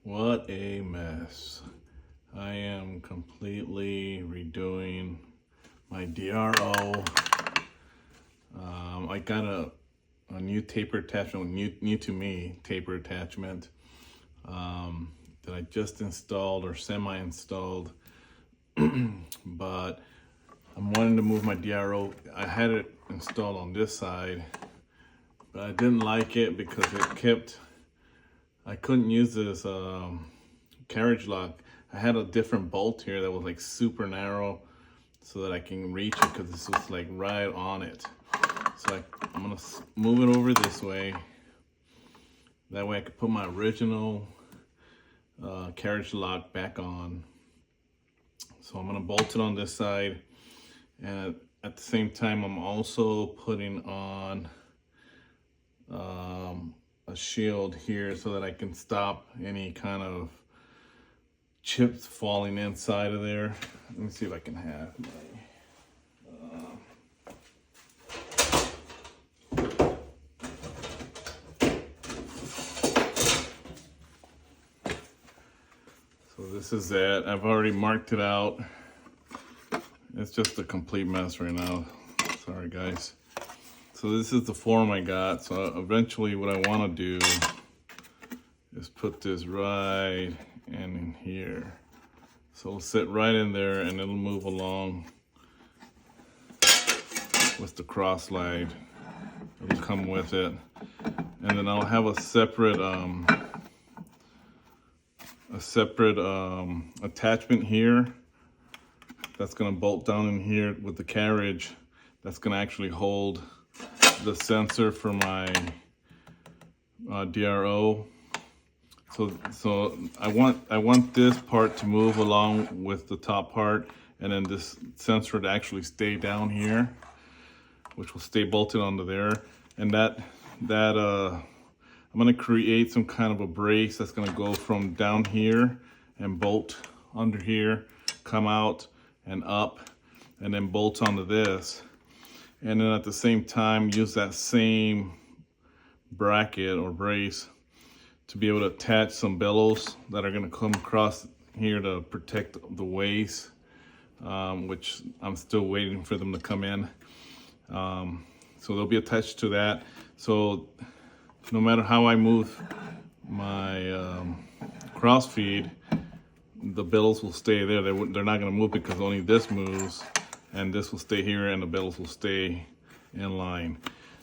What a mess. I am completely redoing my DRO. I got a new taper attachment, new to me taper attachment that I just installed or semi-installed. But I'm wanting to move my DRO. I had it installed on this side, but I didn't like it because I couldn't use this carriage lock. I had a different bolt here that was like super narrow so that I can reach it because this was like right on it. So I'm gonna move it over this way. That way I could put my original carriage lock back on. So I'm gonna bolt it on this side, and at the same time I'm also putting on a shield here so that I can stop any kind of chips falling inside of there. Let me see if I can have my so this is it. I've already marked it out. It's just a complete mess right now. Sorry guys. So this is the form I got. So eventually what I want to do is put this right in here. So it'll sit right in there and it'll move along with the cross slide. It'll come with it. And then I'll have a separate attachment here that's gonna bolt down in here with the carriage. That's gonna actually hold the sensor for my DRO. So I want this part to move along with the top part, and then this sensor to actually stay down here, which will stay bolted onto there. And I'm gonna create some kind of a brace that's gonna go from down here and bolt under here, come out and up, and then bolt onto this. And then at the same time, use that same bracket or brace to be able to attach some bellows that are gonna come across here to protect the waist, which I'm still waiting for them to come in. So they'll be attached to that. So no matter how I move my cross feed, the bellows will stay there. They're not gonna move because only this moves, and this will stay here and the bellows will stay in line.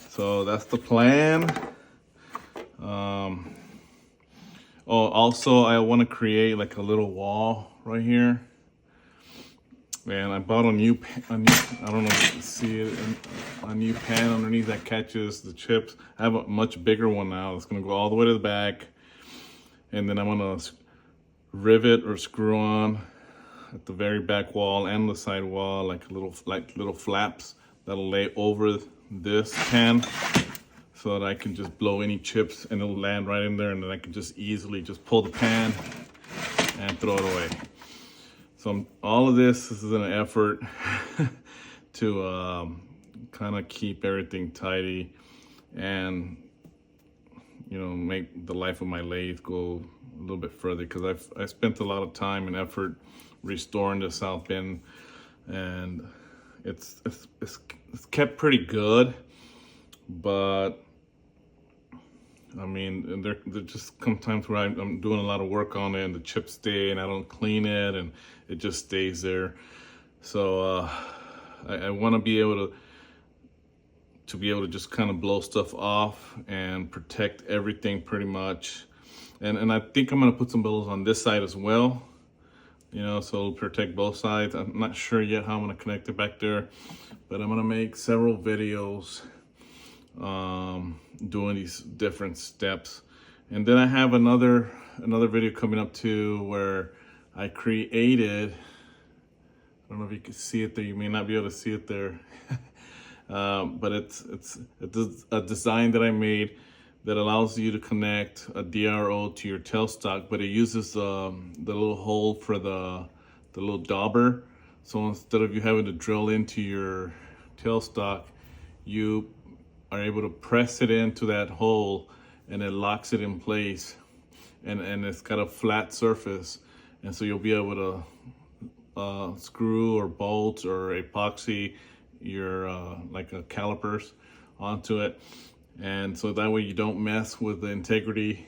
So that's the plan. Also I want to create like a little wall right here. And I bought a new I don't know if you can see it, a new pan underneath that catches the chips. I have a much bigger one now. It's gonna go all the way to the back. And then I'm gonna rivet or screw on at the very back wall and the side wall like little flaps that'll lay over this pan, so that I can just blow any chips and it'll land right in there, and then I can just easily just pull the pan and throw it away. So all of this is an effort to kind of keep everything tidy and, you know, make the life of my lathe go a little bit further, because I spent a lot of time and effort restoring the south bin, and it's kept pretty good. But I mean, there just come times where I'm doing a lot of work on it and the chips stay and I don't clean it and it just stays there. So I want to be able to just kind of blow stuff off and protect everything pretty much. And I think I'm gonna put some bellows on this side as well, you know, so it'll protect both sides. I'm not sure yet how I'm gonna connect it back there, but I'm gonna make several videos doing these different steps. And then I have another video coming up too, where I created, I don't know if you can see it there, you may not be able to see it there, but it's a design that I made that allows you to connect a DRO to your tailstock, but it uses the little hole for the little dauber. So instead of you having to drill into your tailstock, you are able to press it into that hole and it locks it in place. and it's got a flat surface, and so you'll be able to screw or bolt or epoxy your like calipers onto it, and so that way you don't mess with the integrity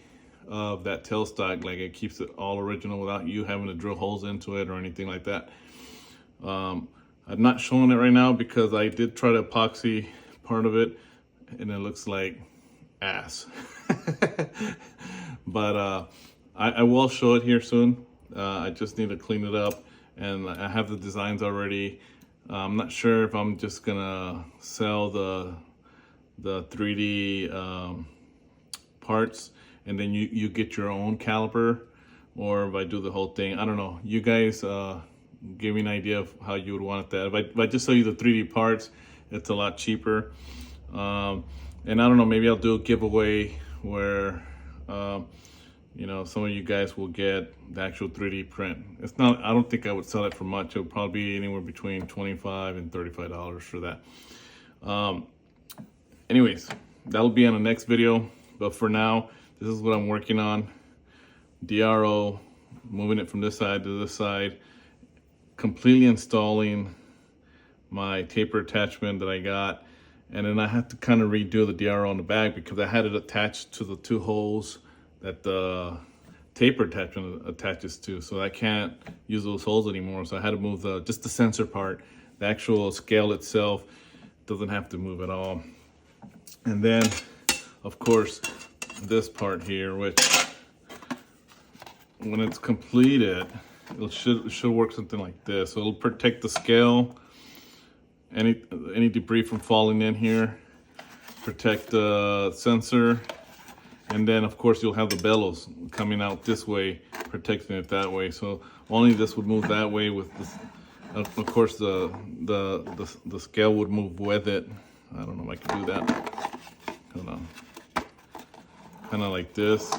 of that tailstock. Like, it keeps it all original without you having to drill holes into it or anything like that. I'm not showing it right now because I did try to epoxy part of it and it looks like ass. But I will show it here soon. I just need to clean it up, and I have the designs already. I'm not sure if I'm just gonna sell the 3D parts, and then you get your own caliper, or if I do the whole thing. I don't know. You guys give me an idea of how you would want that. If I just sell you the 3D parts, it's a lot cheaper. And I don't know, maybe I'll do a giveaway where you know, some of you guys will get the actual 3D print. It's not, I don't think I would sell it for much. It would probably be anywhere between $25 and $35 for that. Anyways, that'll be on the next video. But for now, this is what I'm working on. DRO, moving it from this side to this side, completely installing my taper attachment that I got. And then I have to kind of redo the DRO on the back because I had it attached to the 2 holes that the taper attachment attaches to. So I can't use those holes anymore. So I had to move just the sensor part. The actual scale itself doesn't have to move at all. And then, of course, this part here, which when it's completed, it should work something like this. So it'll protect the scale, any debris from falling in here, protect the sensor, and then of course you'll have the bellows coming out this way, protecting it that way. So only this would move that way with this. Of course the scale would move with it. I don't know if I can do that. Hold on. Kind of like this.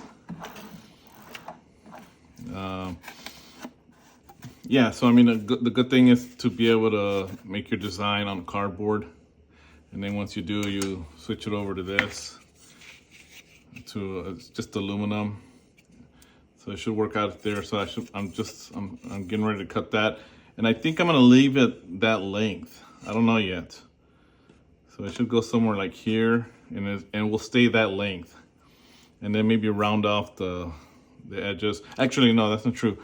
Yeah, so I mean, the good thing is to be able to make your design on cardboard, and then once you do, you switch it over to this, to it's just aluminum. So it should work out there. So I'm getting ready to cut that, and I think I'm gonna leave it that length. I don't know yet. So it should go somewhere like here, and we'll stay that length, and then maybe round off the edges. Actually, no, that's not true.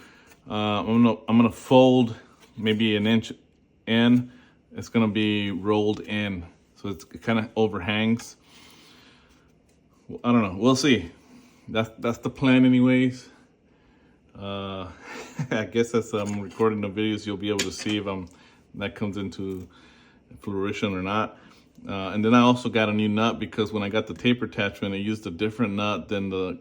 I'm gonna fold maybe an inch in. It's gonna be rolled in, so it kind of overhangs. I don't know. We'll see. That's the plan, anyways. I guess as I'm recording the videos, you'll be able to see if that comes into fruition or not. And then I also got a new nut because when I got the taper attachment, I used a different nut than the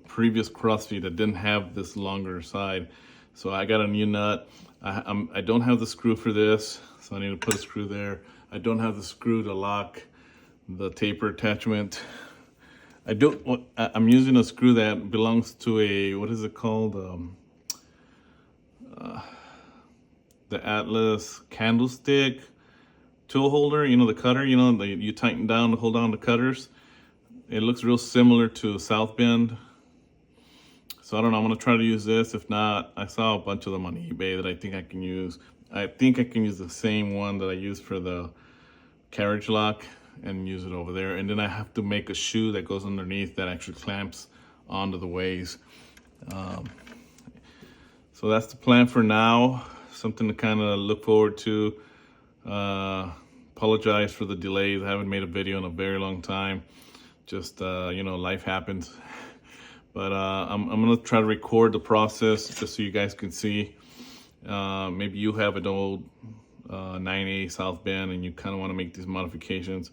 previous crossfeed that didn't have this longer side. So I got a new nut. I don't have the screw for this, so I need to put a screw there. I don't have the screw to lock the taper attachment. I'm using a screw that belongs to a, what is it called? The Atlas candlestick tool holder, you know, the cutter, you know, you tighten down to hold on the cutters. It looks real similar to South Bend. So I don't know, I'm gonna try to use this. If not, I saw a bunch of them on eBay that I think I can use. I think I can use the same one that I used for the carriage lock and use it over there. And then I have to make a shoe that goes underneath that actually clamps onto the ways. So that's the plan for now. Something to kind of look forward to. Apologize for the delays. I haven't made a video in a very long time. Just, you know, life happens. But I'm gonna try to record the process just so you guys can see. Maybe you have an old 9A South Bend and you kind of want to make these modifications.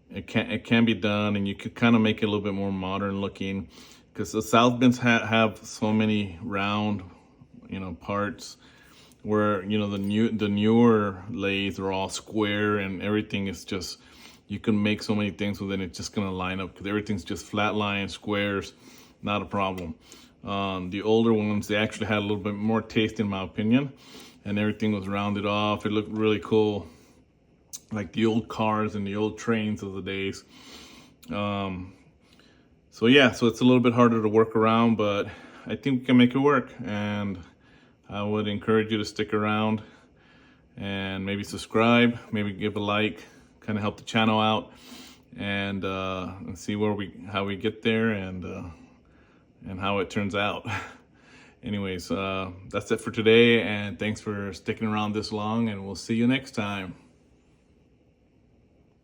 It can be done, and you could kind of make it a little bit more modern looking, because the South Bends have so many round, you know, parts, where, you know, the newer lathes are all square and everything is just, you can make so many things with it, it's just gonna line up because everything's just flat line squares, not a problem. The older ones, they actually had a little bit more taste, in my opinion, and everything was rounded off. It looked really cool, like the old cars and the old trains of the days. So yeah, so it's a little bit harder to work around, but I think we can make it work. And I would encourage you to stick around and maybe subscribe, maybe give a like, kind of help the channel out, and see how we get there, and how it turns out. Anyways, that's it for today, and thanks for sticking around this long, and we'll see you next time.